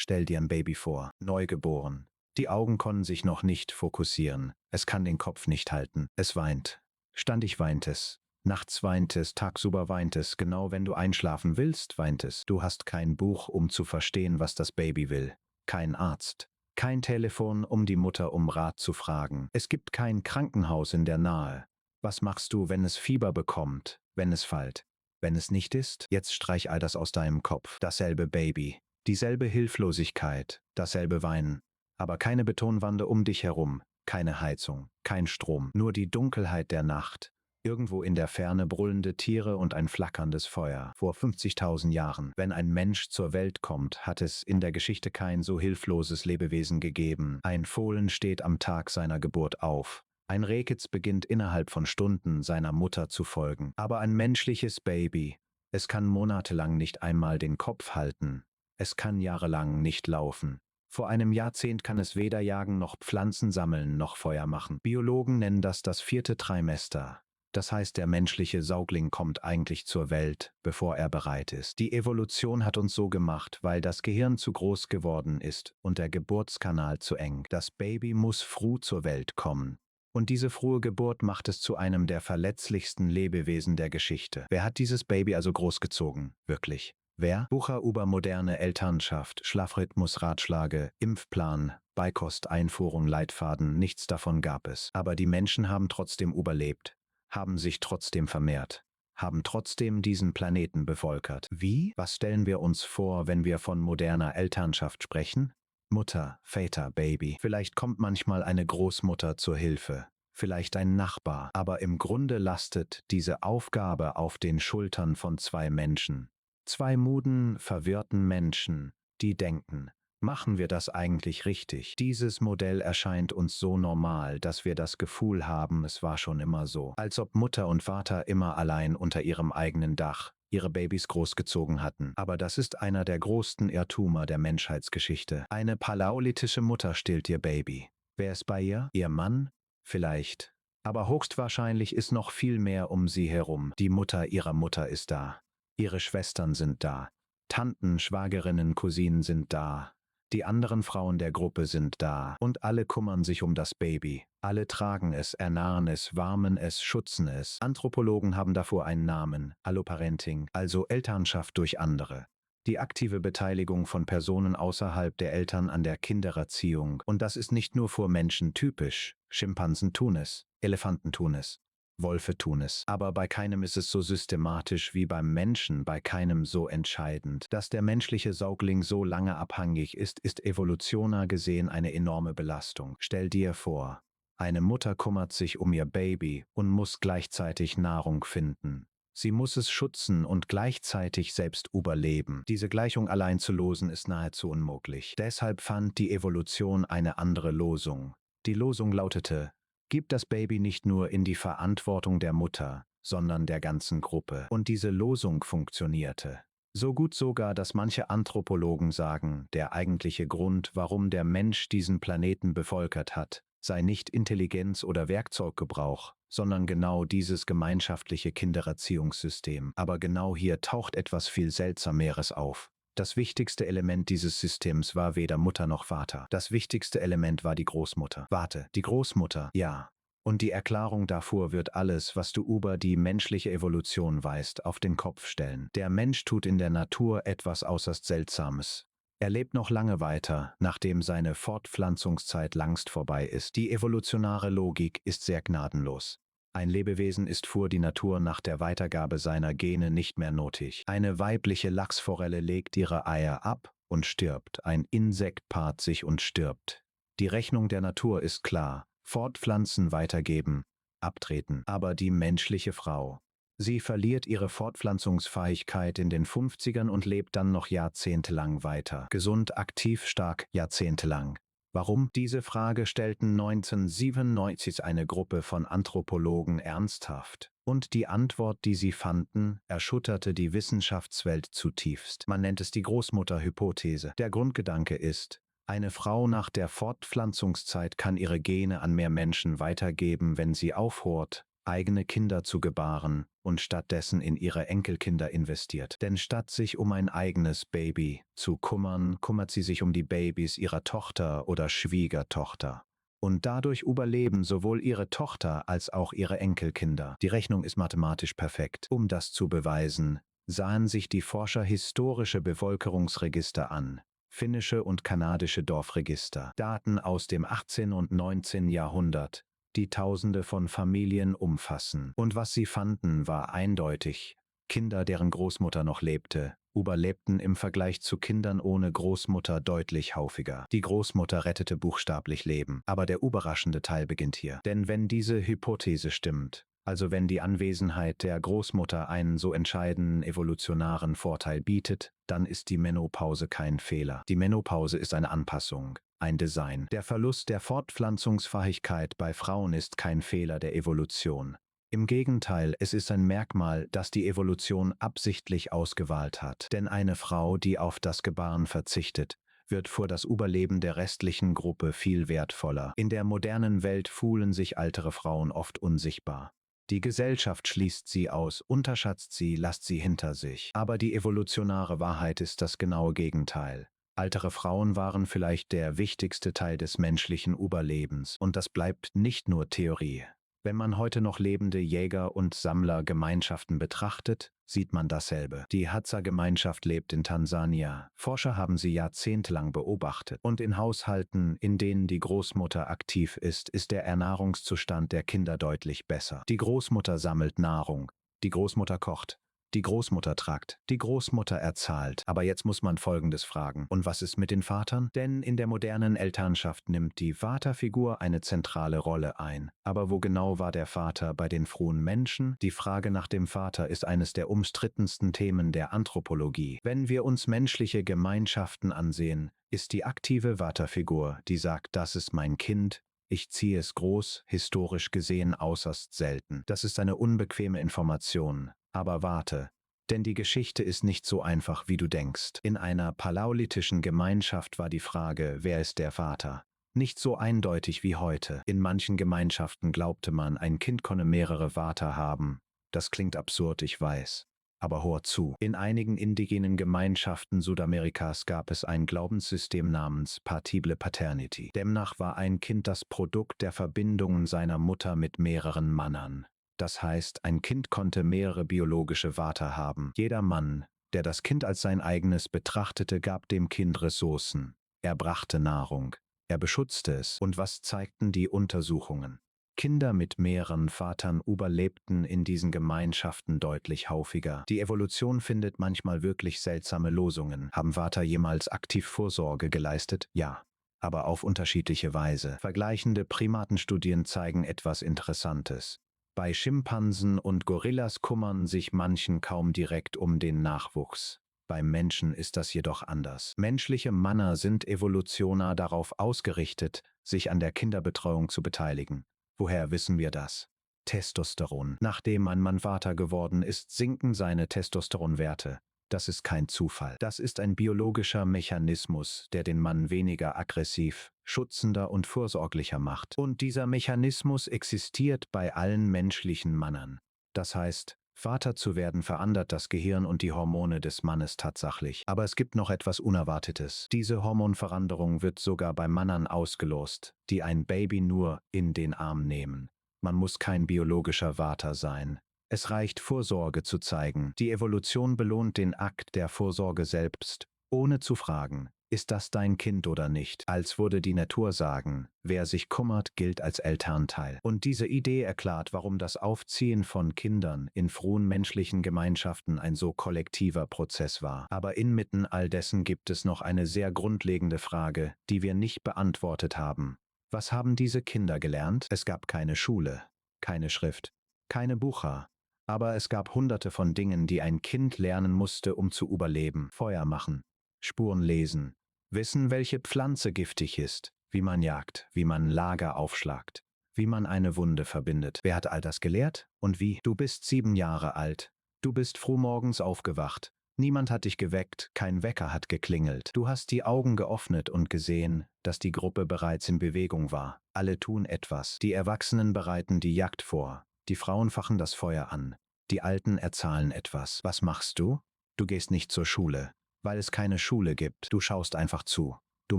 Stell dir ein Baby vor, neugeboren. Die Augen konnten sich noch nicht fokussieren. Es kann den Kopf nicht halten. Es weint. Ständig weint es. Nachts weint es, tagsüber weint es. Genau wenn du einschlafen willst, weint es. Du hast kein Buch, um zu verstehen, was das Baby will. Kein Arzt. Kein Telefon, um die Mutter um Rat zu fragen. Es gibt kein Krankenhaus in der Nähe. Was machst du, wenn es Fieber bekommt, wenn es fällt? Wenn es nicht ist, jetzt streich all das aus deinem Kopf. Dasselbe Baby. Dieselbe Hilflosigkeit. Dasselbe Weinen. Aber keine Betonwände um dich herum. Keine Heizung. Kein Strom. Nur die Dunkelheit der Nacht. Irgendwo in der Ferne brüllende Tiere und ein flackerndes Feuer. Vor 50.000 Jahren, wenn ein Mensch zur Welt kommt, hat es in der Geschichte kein so hilfloses Lebewesen gegeben. Ein Fohlen steht am Tag seiner Geburt auf. Ein Rehkitz beginnt innerhalb von Stunden seiner Mutter zu folgen. Aber ein menschliches Baby, es kann monatelang nicht einmal den Kopf halten. Es kann jahrelang nicht laufen. Vor einem Jahrzehnt kann es weder jagen noch Pflanzen sammeln noch Feuer machen. Biologen nennen das 4. Trimester. Das heißt, der menschliche Säugling kommt eigentlich zur Welt, bevor er bereit ist. Die Evolution hat uns so gemacht, weil das Gehirn zu groß geworden ist und der Geburtskanal zu eng. Das Baby muss früh zur Welt kommen. Und diese frühe Geburt macht es zu einem der verletzlichsten Lebewesen der Geschichte. Wer hat dieses Baby also großgezogen? Wirklich? Wer? Bücher über moderne Elternschaft, Schlafrhythmus, Ratschläge, Impfplan, Beikosteinfuhrung, Leitfaden, nichts davon gab es. Aber die Menschen haben trotzdem überlebt, haben sich trotzdem vermehrt, haben trotzdem diesen Planeten bevölkert. Wie? Was stellen wir uns vor, wenn wir von moderner Elternschaft sprechen? Mutter, Väter, Baby. Vielleicht kommt manchmal eine Großmutter zur Hilfe, vielleicht ein Nachbar, aber im Grunde lastet diese Aufgabe auf den Schultern von 2 Menschen. 2 muden, verwirrten Menschen, die denken, machen wir das eigentlich richtig? Dieses Modell erscheint uns so normal, dass wir das Gefühl haben, es war schon immer so. Als ob Mutter und Vater immer allein unter ihrem eigenen Dach ihre Babys großgezogen hatten. Aber das ist einer der größten Irrtümer der Menschheitsgeschichte. Eine paläolithische Mutter stillt ihr Baby. Wer ist bei ihr? Ihr Mann? Vielleicht. Aber höchstwahrscheinlich ist noch viel mehr um sie herum. Die Mutter ihrer Mutter ist da. Ihre Schwestern sind da. Tanten, Schwagerinnen, Cousinen sind da. Die anderen Frauen der Gruppe sind da. Und alle kümmern sich um das Baby. Alle tragen es, ernähren es, warmen es, schützen es. Anthropologen haben davor einen Namen, Alloparenting, also Elternschaft durch andere. Die aktive Beteiligung von Personen außerhalb der Eltern an der Kindererziehung. Und das ist nicht nur für Menschen typisch. Schimpansen tun es, Elefanten tun es. Wölfe tun es. Aber bei keinem ist es so systematisch wie beim Menschen, bei keinem so entscheidend. Dass der menschliche Säugling so lange abhängig ist, ist evolutionär gesehen eine enorme Belastung. Stell dir vor, eine Mutter kümmert sich um ihr Baby und muss gleichzeitig Nahrung finden. Sie muss es schützen und gleichzeitig selbst überleben. Diese Gleichung allein zu lösen ist nahezu unmöglich. Deshalb fand die Evolution eine andere Lösung. Die Lösung lautete: Gib das Baby nicht nur in die Verantwortung der Mutter, sondern der ganzen Gruppe. Und diese Lösung funktionierte. So gut sogar, dass manche Anthropologen sagen, der eigentliche Grund, warum der Mensch diesen Planeten bevölkert hat, sei nicht Intelligenz oder Werkzeuggebrauch, sondern genau dieses gemeinschaftliche Kindererziehungssystem. Aber genau hier taucht etwas viel Seltsameres auf. Das wichtigste Element dieses Systems war weder Mutter noch Vater. Das wichtigste Element war die Großmutter. Warte, die Großmutter, ja. Und die Erklärung dafür wird alles, was du über die menschliche Evolution weißt, auf den Kopf stellen. Der Mensch tut in der Natur etwas äußerst Seltsames. Er lebt noch lange weiter, nachdem seine Fortpflanzungszeit längst vorbei ist. Die evolutionäre Logik ist sehr gnadenlos. Ein Lebewesen ist für die Natur nach der Weitergabe seiner Gene nicht mehr nötig. Eine weibliche Lachsforelle legt ihre Eier ab und stirbt. Ein Insekt paart sich und stirbt. Die Rechnung der Natur ist klar. Fortpflanzen, weitergeben, abtreten. Aber die menschliche Frau. Sie verliert ihre Fortpflanzungsfähigkeit in den 50ern und lebt dann noch jahrzehntelang weiter. Gesund, aktiv, stark, jahrzehntelang. Warum? Diese Frage stellten 1997 eine Gruppe von Anthropologen ernsthaft. Und die Antwort, die sie fanden, erschütterte die Wissenschaftswelt zutiefst. Man nennt es die Großmutterhypothese. Der Grundgedanke ist, eine Frau nach der Fortpflanzungszeit kann ihre Gene an mehr Menschen weitergeben, wenn sie aufhört, eigene Kinder zu gebaren, und stattdessen in ihre Enkelkinder investiert. Denn statt sich um ein eigenes Baby zu kümmern, kümmert sie sich um die Babys ihrer Tochter oder Schwiegertochter. Und dadurch überleben sowohl ihre Tochter als auch ihre Enkelkinder. Die Rechnung ist mathematisch perfekt. Um das zu beweisen, sahen sich die Forscher historische Bevölkerungsregister an, finnische und kanadische Dorfregister, Daten aus dem 18. und 19. Jahrhundert, die Tausende von Familien umfassen. Und was sie fanden, war eindeutig: Kinder, deren Großmutter noch lebte, überlebten im Vergleich zu Kindern ohne Großmutter deutlich häufiger. Die Großmutter rettete buchstäblich Leben. Aber der überraschende Teil beginnt hier. Denn wenn diese Hypothese stimmt, also wenn die Anwesenheit der Großmutter einen so entscheidenden evolutionären Vorteil bietet, dann ist die Menopause kein Fehler. Die Menopause ist eine Anpassung, ein Design. Der Verlust der Fortpflanzungsfähigkeit bei Frauen ist kein Fehler der Evolution. Im Gegenteil, es ist ein Merkmal, das die Evolution absichtlich ausgewählt hat. Denn eine Frau, die auf das Gebaren verzichtet, wird für das Überleben der restlichen Gruppe viel wertvoller. In der modernen Welt fühlen sich ältere Frauen oft unsichtbar. Die Gesellschaft schließt sie aus, unterschätzt sie, lässt sie hinter sich. Aber die evolutionäre Wahrheit ist das genaue Gegenteil. Ältere Frauen waren vielleicht der wichtigste Teil des menschlichen Überlebens. Und das bleibt nicht nur Theorie. Wenn man heute noch lebende Jäger- und Sammlergemeinschaften betrachtet, sieht man dasselbe. Die Hadza-Gemeinschaft lebt in Tansania. Forscher haben sie jahrzehntelang beobachtet. Und in Haushalten, in denen die Großmutter aktiv ist der Ernährungszustand der Kinder deutlich besser. Die Großmutter sammelt Nahrung, die Großmutter kocht, die Großmutter tragt, die Großmutter erzahlt. Aber jetzt muss man Folgendes fragen: Und was ist mit den Vatern? Denn in der modernen Elternschaft nimmt die Vaterfigur eine zentrale Rolle ein. Aber wo genau war der Vater bei den frühen Menschen? Die Frage nach dem Vater ist eines der umstrittensten Themen der Anthropologie. Wenn wir uns menschliche Gemeinschaften ansehen, ist die aktive Vaterfigur, die sagt, das ist mein Kind, ich ziehe es groß, historisch gesehen äußerst selten. Das ist eine unbequeme Information. Aber warte, denn die Geschichte ist nicht so einfach, wie du denkst. In einer paläolithischen Gemeinschaft war die Frage, wer ist der Vater, nicht so eindeutig wie heute. In manchen Gemeinschaften glaubte man, ein Kind könne mehrere Vater haben. Das klingt absurd, ich weiß. Aber hör zu. In einigen indigenen Gemeinschaften Südamerikas gab es ein Glaubenssystem namens Partible Paternity. Demnach war ein Kind das Produkt der Verbindungen seiner Mutter mit mehreren Männern. Das heißt, ein Kind konnte mehrere biologische Vater haben. Jeder Mann, der das Kind als sein eigenes betrachtete, gab dem Kind Ressourcen. Er brachte Nahrung. Er beschützte es. Und was zeigten die Untersuchungen? Kinder mit mehreren Vatern überlebten in diesen Gemeinschaften deutlich häufiger. Die Evolution findet manchmal wirklich seltsame Lösungen. Haben Vater jemals aktiv Vorsorge geleistet? Ja, aber auf unterschiedliche Weise. Vergleichende Primatenstudien zeigen etwas Interessantes. Bei Schimpansen und Gorillas kümmern sich manchen kaum direkt um den Nachwuchs. Beim Menschen ist das jedoch anders. Menschliche Männer sind evolutionär darauf ausgerichtet, sich an der Kinderbetreuung zu beteiligen. Woher wissen wir das? Testosteron. Nachdem ein Mann Vater geworden ist, sinken seine Testosteronwerte. Das ist kein Zufall. Das ist ein biologischer Mechanismus, der den Mann weniger aggressiv, schützender und fürsorglicher macht. Und dieser Mechanismus existiert bei allen menschlichen Männern. Das heißt, Vater zu werden verändert das Gehirn und die Hormone des Mannes tatsächlich. Aber es gibt noch etwas Unerwartetes. Diese Hormonveränderung wird sogar bei Männern ausgelöst, die ein Baby nur in den Arm nehmen. Man muss kein biologischer Vater sein. Es reicht, Vorsorge zu zeigen. Die Evolution belohnt den Akt der Vorsorge selbst, ohne zu fragen, ist das dein Kind oder nicht? Als würde die Natur sagen, wer sich kümmert, gilt als Elternteil. Und diese Idee erklärt, warum das Aufziehen von Kindern in frühen menschlichen Gemeinschaften ein so kollektiver Prozess war. Aber inmitten all dessen gibt es noch eine sehr grundlegende Frage, die wir nicht beantwortet haben. Was haben diese Kinder gelernt? Es gab keine Schule, keine Schrift, keine Bücher. Aber es gab hunderte von Dingen, die ein Kind lernen musste, um zu überleben. Feuer machen, Spuren lesen, wissen, welche Pflanze giftig ist, wie man jagt, wie man Lager aufschlagt, wie man eine Wunde verbindet. Wer hat all das gelehrt? Und wie? Du bist 7 Jahre alt. Du bist frühmorgens aufgewacht. Niemand hat dich geweckt, kein Wecker hat geklingelt. Du hast die Augen geöffnet und gesehen, dass die Gruppe bereits in Bewegung war. Alle tun etwas. Die Erwachsenen bereiten die Jagd vor. Die Frauen fachen das Feuer an. Die Alten erzahlen etwas. Was machst du? Du gehst nicht zur Schule, weil es keine Schule gibt. Du schaust einfach zu. Du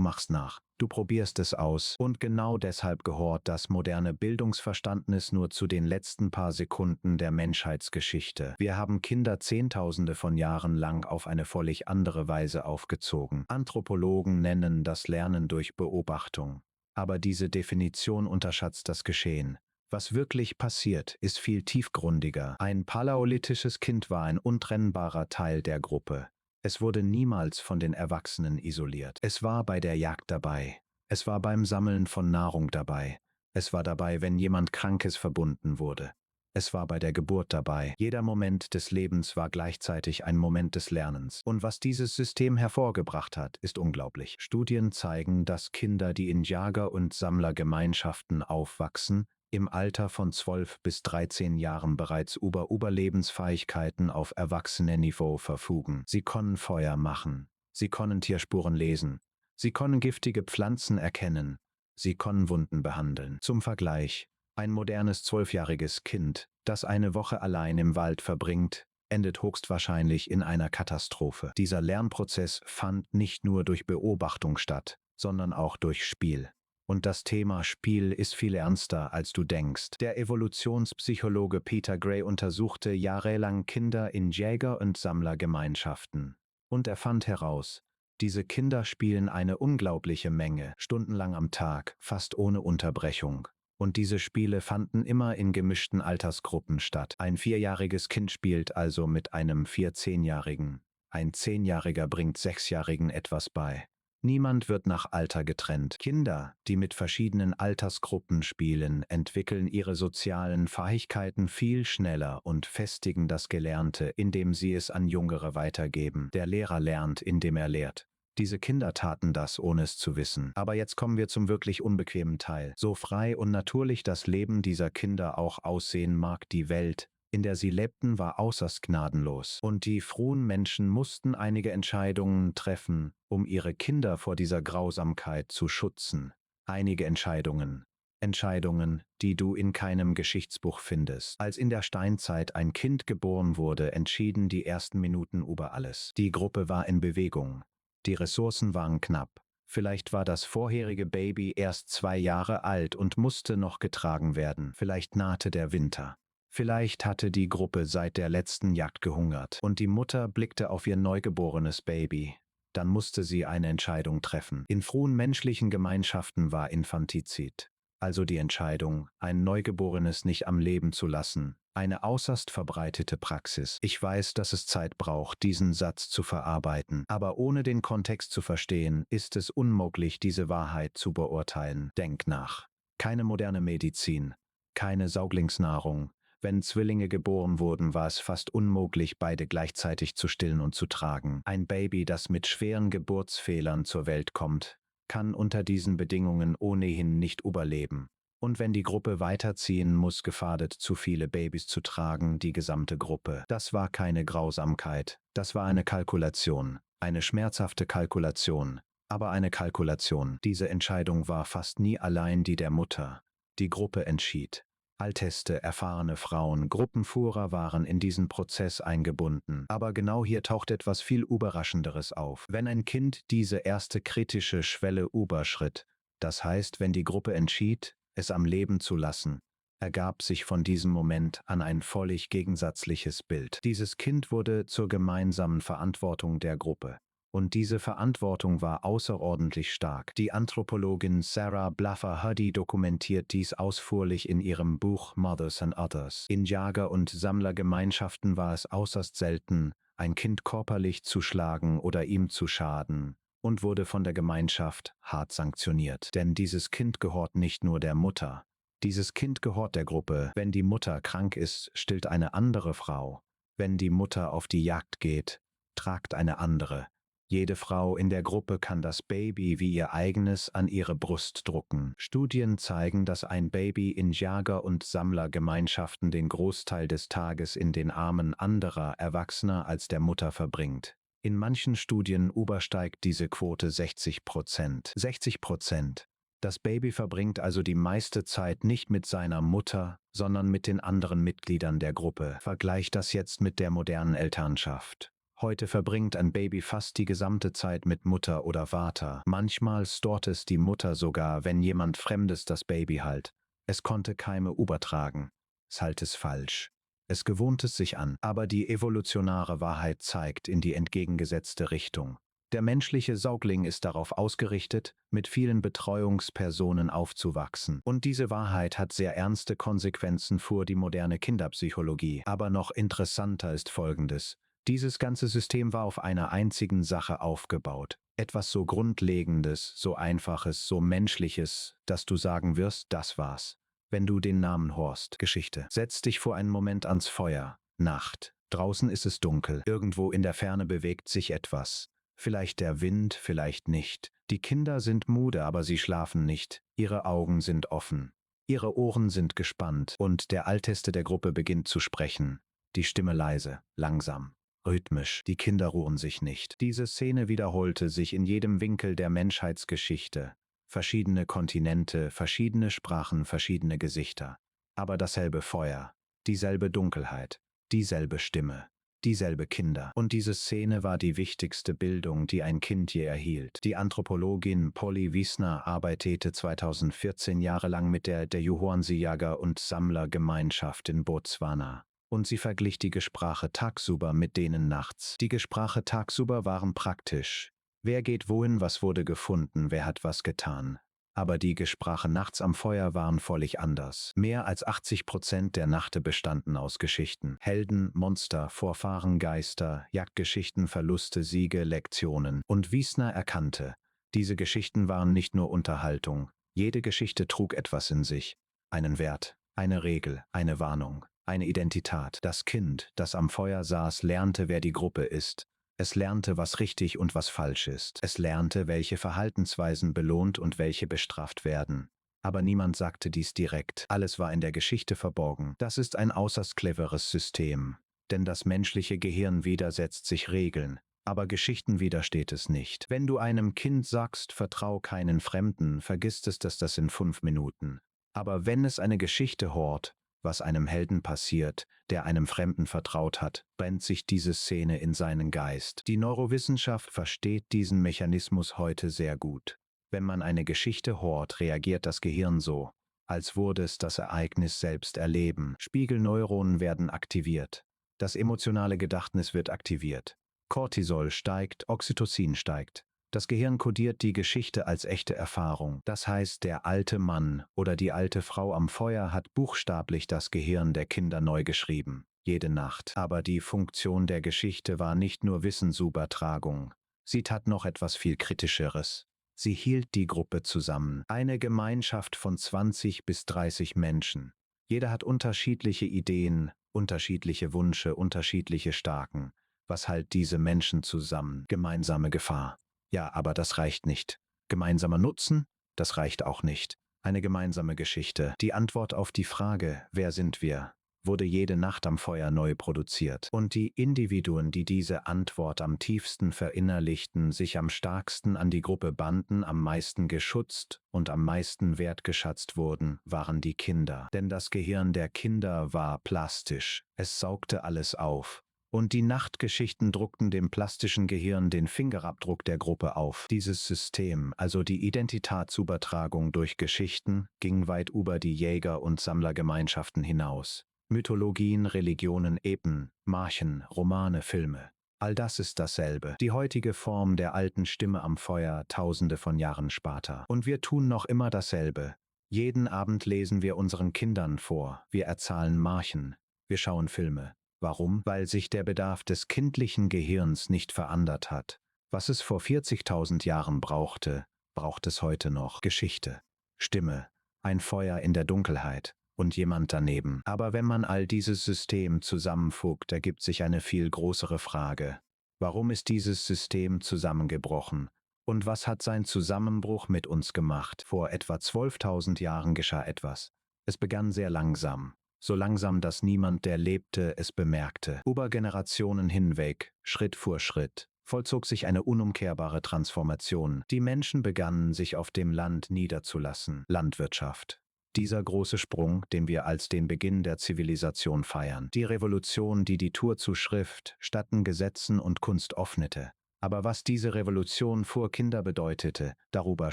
machst nach. Du probierst es aus. Und genau deshalb gehört das moderne Bildungsverständnis nur zu den letzten paar Sekunden der Menschheitsgeschichte. Wir haben Kinder Zehntausende von Jahren lang auf eine völlig andere Weise aufgezogen. Anthropologen nennen das Lernen durch Beobachtung. Aber diese Definition unterschätzt das Geschehen. Was wirklich passiert, ist viel tiefgründiger. Ein paläolithisches Kind war ein untrennbarer Teil der Gruppe. Es wurde niemals von den Erwachsenen isoliert. Es war bei der Jagd dabei. Es war beim Sammeln von Nahrung dabei. Es war dabei, wenn jemand Krankes verbunden wurde. Es war bei der Geburt dabei. Jeder Moment des Lebens war gleichzeitig ein Moment des Lernens. Und was dieses System hervorgebracht hat, ist unglaublich. Studien zeigen, dass Kinder, die in Jäger- und Sammlergemeinschaften aufwachsen, im Alter von 12 bis 13 Jahren bereits über Überlebensfähigkeiten auf Erwachsenenniveau verfügen. Sie können Feuer machen. Sie können Tierspuren lesen. Sie können giftige Pflanzen erkennen. Sie können Wunden behandeln. Zum Vergleich: Ein modernes 12-jähriges Kind, das eine Woche allein im Wald verbringt, endet höchstwahrscheinlich in einer Katastrophe. Dieser Lernprozess fand nicht nur durch Beobachtung statt, sondern auch durch Spiel. Und das Thema Spiel ist viel ernster, als du denkst. Der Evolutionspsychologe Peter Gray untersuchte jahrelang Kinder in Jäger- und Sammlergemeinschaften. Und er fand heraus, diese Kinder spielen eine unglaubliche Menge, stundenlang am Tag, fast ohne Unterbrechung. Und diese Spiele fanden immer in gemischten Altersgruppen statt. Ein 4-jähriges Kind spielt also mit einem 14-Jährigen. Ein 10-Jähriger bringt 6-Jährigen etwas bei. Niemand wird nach Alter getrennt. Kinder, die mit verschiedenen Altersgruppen spielen, entwickeln ihre sozialen Fähigkeiten viel schneller und festigen das Gelernte, indem sie es an Jüngere weitergeben. Der Lehrer lernt, indem er lehrt. Diese Kinder taten das, ohne es zu wissen. Aber jetzt kommen wir zum wirklich unbequemen Teil. So frei und natürlich das Leben dieser Kinder auch aussehen mag, die Welt, in der sie lebten, war äußerst gnadenlos. Und die frühen Menschen mussten einige Entscheidungen treffen, um ihre Kinder vor dieser Grausamkeit zu schützen. Einige Entscheidungen. Entscheidungen, die du in keinem Geschichtsbuch findest. Als in der Steinzeit ein Kind geboren wurde, entschieden die ersten Minuten über alles. Die Gruppe war in Bewegung. Die Ressourcen waren knapp. Vielleicht war das vorherige Baby erst 2 Jahre alt und musste noch getragen werden. Vielleicht nahte der Winter. Vielleicht hatte die Gruppe seit der letzten Jagd gehungert und die Mutter blickte auf ihr neugeborenes Baby. Dann musste sie eine Entscheidung treffen. In frühen menschlichen Gemeinschaften war Infantizid, also die Entscheidung, ein Neugeborenes nicht am Leben zu lassen, eine äußerst verbreitete Praxis. Ich weiß, dass es Zeit braucht, diesen Satz zu verarbeiten, aber ohne den Kontext zu verstehen, ist es unmöglich, diese Wahrheit zu beurteilen. Denk nach. Keine moderne Medizin, keine Säuglingsnahrung. Wenn Zwillinge geboren wurden, war es fast unmöglich, beide gleichzeitig zu stillen und zu tragen. Ein Baby, das mit schweren Geburtsfehlern zur Welt kommt, kann unter diesen Bedingungen ohnehin nicht überleben. Und wenn die Gruppe weiterziehen muss, gefährdet zu viele Babys zu tragen, die gesamte Gruppe. Das war keine Grausamkeit, das war eine Kalkulation, eine schmerzhafte Kalkulation, aber eine Kalkulation. Diese Entscheidung war fast nie allein die der Mutter. Die Gruppe entschied. Älteste, erfahrene Frauen, Gruppenführer waren in diesen Prozess eingebunden. Aber genau hier taucht etwas viel Überraschenderes auf. Wenn ein Kind diese erste kritische Schwelle überschritt, das heißt, wenn die Gruppe entschied, es am Leben zu lassen, ergab sich von diesem Moment an ein völlig gegensätzliches Bild. Dieses Kind wurde zur gemeinsamen Verantwortung der Gruppe. Und diese Verantwortung war außerordentlich stark. Die Anthropologin Sarah Blaffer-Huddy dokumentiert dies ausführlich in ihrem Buch Mothers and Others. In Jäger- und Sammlergemeinschaften war es äußerst selten, ein Kind körperlich zu schlagen oder ihm zu schaden, und wurde von der Gemeinschaft hart sanktioniert. Denn dieses Kind gehört nicht nur der Mutter. Dieses Kind gehört der Gruppe. Wenn die Mutter krank ist, stillt eine andere Frau. Wenn die Mutter auf die Jagd geht, tragt eine andere. Jede Frau in der Gruppe kann das Baby wie ihr eigenes an ihre Brust drucken. Studien zeigen, dass ein Baby in Jäger- und Sammlergemeinschaften den Großteil des Tages in den Armen anderer Erwachsener als der Mutter verbringt. In manchen Studien übersteigt diese Quote 60%. 60%. Das Baby verbringt also die meiste Zeit nicht mit seiner Mutter, sondern mit den anderen Mitgliedern der Gruppe. Vergleich das jetzt mit der modernen Elternschaft. Heute verbringt ein Baby fast die gesamte Zeit mit Mutter oder Vater. Manchmal stort es die Mutter sogar, wenn jemand Fremdes das Baby halt. Es konnte Keime übertragen. Es halt es falsch. Es gewohnt es sich an, aber die evolutionäre Wahrheit zeigt in die entgegengesetzte Richtung. Der menschliche Säugling ist darauf ausgerichtet, mit vielen Betreuungspersonen aufzuwachsen. Und diese Wahrheit hat sehr ernste Konsequenzen für die moderne Kinderpsychologie. Aber noch interessanter ist Folgendes. Dieses ganze System war auf einer einzigen Sache aufgebaut. Etwas so Grundlegendes, so Einfaches, so Menschliches, dass du sagen wirst, das war's. Wenn du den Namen hörst, Geschichte. Setz dich vor einen Moment ans Feuer. Nacht. Draußen ist es dunkel. Irgendwo in der Ferne bewegt sich etwas. Vielleicht der Wind, vielleicht nicht. Die Kinder sind müde, aber sie schlafen nicht. Ihre Augen sind offen. Ihre Ohren sind gespannt. Und der Älteste der Gruppe beginnt zu sprechen. Die Stimme leise, langsam, rhythmisch. Die Kinder ruhen sich nicht. Diese Szene wiederholte sich in jedem Winkel der Menschheitsgeschichte. Verschiedene Kontinente, verschiedene Sprachen, verschiedene Gesichter. Aber dasselbe Feuer, dieselbe Dunkelheit, dieselbe Stimme, dieselbe Kinder. Und diese Szene war die wichtigste Bildung, die ein Kind je erhielt. Die Anthropologin Polly Wiesner arbeitete 2014 jahrelang mit der Juhoansi-Jäger- und Sammlergemeinschaft in Botswana. Und sie verglich die Gesprache tagsüber mit denen nachts. Die Gesprache tagsüber waren praktisch. Wer geht wohin, was wurde gefunden, wer hat was getan. Aber die Gesprache nachts am Feuer waren völlig anders. Mehr als 80% der Nachte bestanden aus Geschichten. Helden, Monster, Vorfahren, Geister, Jagdgeschichten, Verluste, Siege, Lektionen. Und Wiesner erkannte, diese Geschichten waren nicht nur Unterhaltung. Jede Geschichte trug etwas in sich. Einen Wert, eine Regel, eine Warnung, eine Identität. Das Kind, das am Feuer saß, lernte, wer die Gruppe ist. Es lernte, was richtig und was falsch ist. Es lernte, welche Verhaltensweisen belohnt und welche bestraft werden. Aber niemand sagte dies direkt. Alles war in der Geschichte verborgen. Das ist ein äußerst cleveres System. Denn das menschliche Gehirn widersetzt sich Regeln. Aber Geschichten widersteht es nicht. Wenn du einem Kind sagst, vertrau keinen Fremden, vergisst es das in 5 Minuten. Aber wenn es eine Geschichte hört, was einem Helden passiert, der einem Fremden vertraut hat, brennt sich diese Szene in seinen Geist. Die Neurowissenschaft versteht diesen Mechanismus heute sehr gut. Wenn man eine Geschichte hört, reagiert das Gehirn so, als würde es das Ereignis selbst erleben. Spiegelneuronen werden aktiviert. Das emotionale Gedächtnis wird aktiviert. Cortisol steigt, Oxytocin steigt. Das Gehirn kodiert die Geschichte als echte Erfahrung. Das heißt, der alte Mann oder die alte Frau am Feuer hat buchstäblich das Gehirn der Kinder neu geschrieben. Jede Nacht. Aber die Funktion der Geschichte war nicht nur Wissensübertragung. Sie tat noch etwas viel Kritischeres. Sie hielt die Gruppe zusammen. Eine Gemeinschaft von 20 bis 30 Menschen. Jeder hat unterschiedliche Ideen, unterschiedliche Wünsche, unterschiedliche Stärken. Was hält diese Menschen zusammen? Gemeinsame Gefahr. Ja, aber das reicht nicht. Gemeinsamer Nutzen? Das reicht auch nicht. Eine gemeinsame Geschichte. Die Antwort auf die Frage, wer sind wir, wurde jede Nacht am Feuer neu produziert. Und die Individuen, die diese Antwort am tiefsten verinnerlichten, sich am stärksten an die Gruppe banden, am meisten geschützt und am meisten wertgeschätzt wurden, waren die Kinder. Denn das Gehirn der Kinder war plastisch. Es saugte alles auf. Und die Nachtgeschichten druckten dem plastischen Gehirn den Fingerabdruck der Gruppe auf. Dieses System, also die Identitätsübertragung durch Geschichten, ging weit über die Jäger- und Sammlergemeinschaften hinaus. Mythologien, Religionen, Epen, Märchen, Romane, Filme. All das ist dasselbe. Die heutige Form der alten Stimme am Feuer, tausende von Jahren später. Und wir tun noch immer dasselbe. Jeden Abend lesen wir unseren Kindern vor. Wir erzählen Märchen. Wir schauen Filme. Warum? Weil sich der Bedarf des kindlichen Gehirns nicht verändert hat. Was es vor 40.000 Jahren brauchte, braucht es heute noch. Geschichte, Stimme, ein Feuer in der Dunkelheit und jemand daneben. Aber wenn man all dieses System zusammenfügt, ergibt sich eine viel größere Frage. Warum ist dieses System zusammengebrochen? Und was hat sein Zusammenbruch mit uns gemacht? Vor etwa 12.000 Jahren geschah etwas. Es begann sehr langsam. So langsam, dass niemand, der lebte, es bemerkte. Über Generationen hinweg, Schritt für Schritt, vollzog sich eine unumkehrbare Transformation. Die Menschen begannen, sich auf dem Land niederzulassen. Landwirtschaft. Dieser große Sprung, den wir als den Beginn der Zivilisation feiern. Die Revolution, die die Tür zu Schrift, Statten, Gesetzen und Kunst öffnete. Aber was diese Revolution für Kinder bedeutete, darüber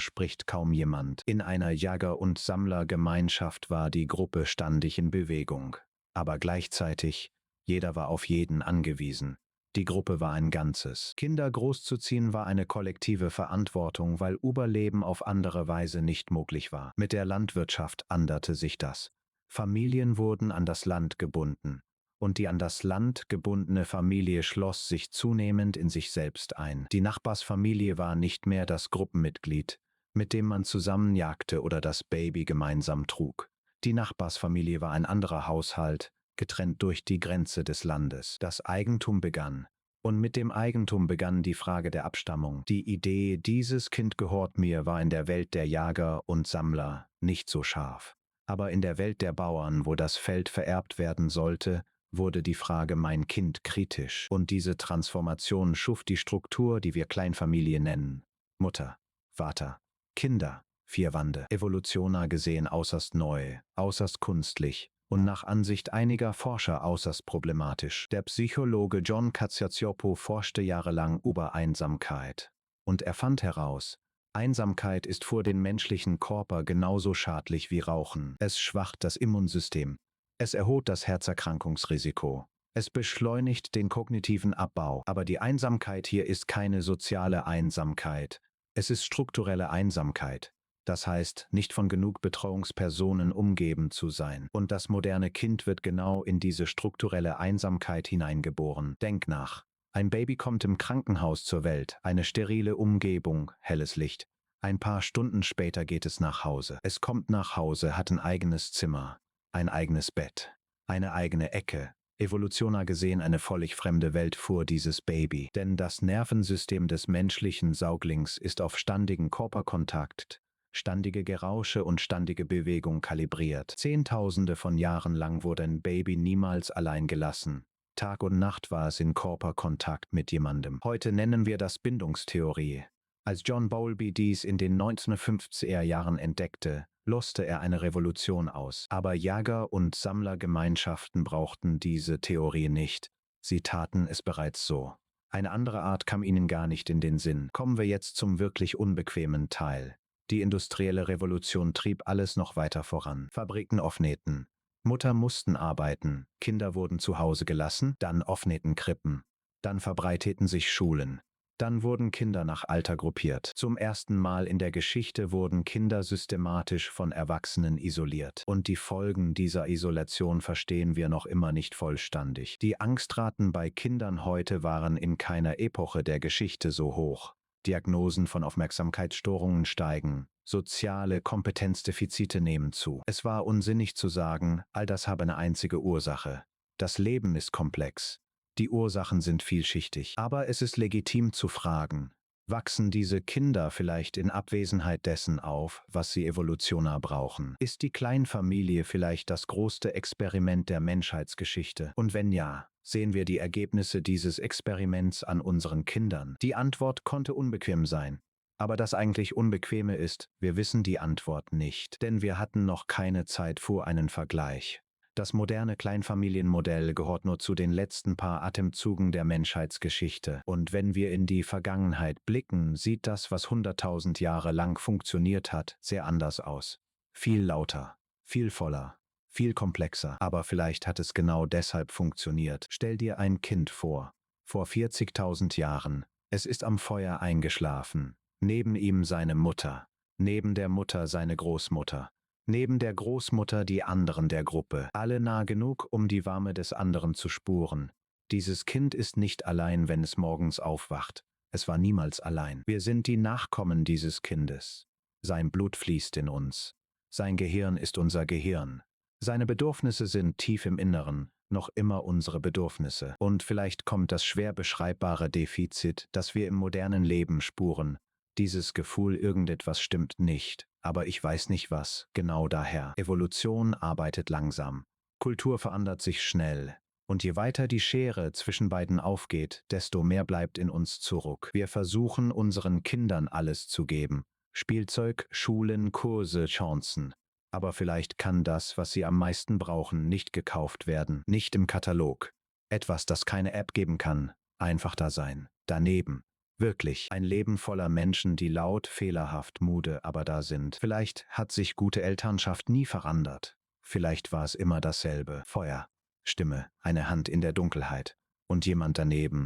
spricht kaum jemand. In einer Jäger- und Sammlergemeinschaft war die Gruppe ständig in Bewegung. Aber gleichzeitig, jeder war auf jeden angewiesen. Die Gruppe war ein Ganzes. Kinder großzuziehen war eine kollektive Verantwortung, weil Überleben auf andere Weise nicht möglich war. Mit der Landwirtschaft änderte sich das. Familien wurden an das Land gebunden. Und die an das Land gebundene Familie schloss sich zunehmend in sich selbst ein. Die Nachbarsfamilie war nicht mehr das Gruppenmitglied, mit dem man zusammen jagte oder das Baby gemeinsam trug. Die Nachbarsfamilie war ein anderer Haushalt, getrennt durch die Grenze des Landes. Das Eigentum begann. Und mit dem Eigentum begann die Frage der Abstammung. Die Idee, dieses Kind gehört mir, war in der Welt der Jäger und Sammler nicht so scharf. Aber in der Welt der Bauern, wo das Feld vererbt werden sollte, wurde die Frage mein Kind kritisch. Und diese Transformation schuf die Struktur, die wir Kleinfamilie nennen. Mutter, Vater, Kinder, 4 Wände. Evolutionär gesehen äußerst neu, äußerst kunstlich und nach Ansicht einiger Forscher äußerst problematisch. Der Psychologe John Cacioppo forschte jahrelang über Einsamkeit. Und er fand heraus, Einsamkeit ist für den menschlichen Körper genauso schadlich wie Rauchen. Es schwacht das Immunsystem. Es erhöht das Herzerkrankungsrisiko. Es beschleunigt den kognitiven Abbau. Aber die Einsamkeit hier ist keine soziale Einsamkeit. Es ist strukturelle Einsamkeit. Das heißt, nicht von genug Betreuungspersonen umgeben zu sein. Und das moderne Kind wird genau in diese strukturelle Einsamkeit hineingeboren. Denk nach. Ein Baby kommt im Krankenhaus zur Welt, eine sterile Umgebung, helles Licht. Ein paar Stunden später geht es nach Hause. Es kommt nach Hause, hat ein eigenes Zimmer, ein eigenes Bett, eine eigene Ecke. Evolutionär gesehen eine völlig fremde Welt für dieses Baby. Denn das Nervensystem des menschlichen Sauglings ist auf ständigen Körperkontakt, ständige Gerausche und ständige Bewegung kalibriert. Zehntausende von Jahren lang wurde ein Baby niemals allein gelassen. Tag und Nacht war es in Körperkontakt mit jemandem. Heute nennen wir das Bindungstheorie. Als John Bowlby dies in den 1950er Jahren entdeckte, löste er eine Revolution aus. Aber Jäger- und Sammlergemeinschaften brauchten diese Theorie nicht. Sie taten es bereits so. Eine andere Art kam ihnen gar nicht in den Sinn. Kommen wir jetzt zum wirklich unbequemen Teil. Die industrielle Revolution trieb alles noch weiter voran. Fabriken öffneten. Mutter mussten arbeiten, Kinder wurden zu Hause gelassen, dann öffneten Krippen. Dann verbreiteten sich Schulen. Dann wurden Kinder nach Alter gruppiert. Zum ersten Mal in der Geschichte wurden Kinder systematisch von Erwachsenen isoliert. Und die Folgen dieser Isolation verstehen wir noch immer nicht vollständig. Die Angstraten bei Kindern heute waren in keiner Epoche der Geschichte so hoch. Diagnosen von Aufmerksamkeitsstörungen steigen. Soziale Kompetenzdefizite nehmen zu. Es war unsinnig zu sagen, all das habe eine einzige Ursache. Das Leben ist komplex. Die Ursachen sind vielschichtig. Aber es ist legitim zu fragen, wachsen diese Kinder vielleicht in Abwesenheit dessen auf, was sie evolutionär brauchen? Ist die Kleinfamilie vielleicht das größte Experiment der Menschheitsgeschichte? Und wenn ja, sehen wir die Ergebnisse dieses Experiments an unseren Kindern? Die Antwort konnte unbequem sein. Aber das eigentlich Unbequeme ist, wir wissen die Antwort nicht, denn wir hatten noch keine Zeit für einen Vergleich. Das moderne Kleinfamilienmodell gehört nur zu den letzten paar Atemzügen der Menschheitsgeschichte. Und wenn wir in die Vergangenheit blicken, sieht das, was 100.000 Jahre lang funktioniert hat, sehr anders aus. Viel lauter, viel voller, viel komplexer. Aber vielleicht hat es genau deshalb funktioniert. Stell dir ein Kind vor. Vor 40.000 Jahren. Es ist am Feuer eingeschlafen. Neben ihm seine Mutter. Neben der Mutter seine Großmutter. Neben der Großmutter die anderen der Gruppe. Alle nah genug, um die Wärme des anderen zu spüren. Dieses Kind ist nicht allein, wenn es morgens aufwacht. Es war niemals allein. Wir sind die Nachkommen dieses Kindes. Sein Blut fließt in uns. Sein Gehirn ist unser Gehirn. Seine Bedürfnisse sind tief im Inneren, noch immer unsere Bedürfnisse. Und vielleicht kommt das schwer beschreibbare Defizit, das wir im modernen Leben spüren. Dieses Gefühl, irgendetwas stimmt nicht, aber ich weiß nicht was, genau daher. Evolution arbeitet langsam. Kultur verändert sich schnell. Und je weiter die Schere zwischen beiden aufgeht, desto mehr bleibt in uns zurück. Wir versuchen unseren Kindern alles zu geben. Spielzeug, Schulen, Kurse, Chancen. Aber vielleicht kann das, was sie am meisten brauchen, nicht gekauft werden, nicht im Katalog. Etwas, das keine App geben kann, einfach da sein, daneben. Wirklich, ein Leben voller Menschen, die laut, fehlerhaft, müde, aber da sind. Vielleicht hat sich gute Elternschaft nie verändert. Vielleicht war es immer dasselbe. Feuer, Stimme, eine Hand in der Dunkelheit. Und jemand daneben,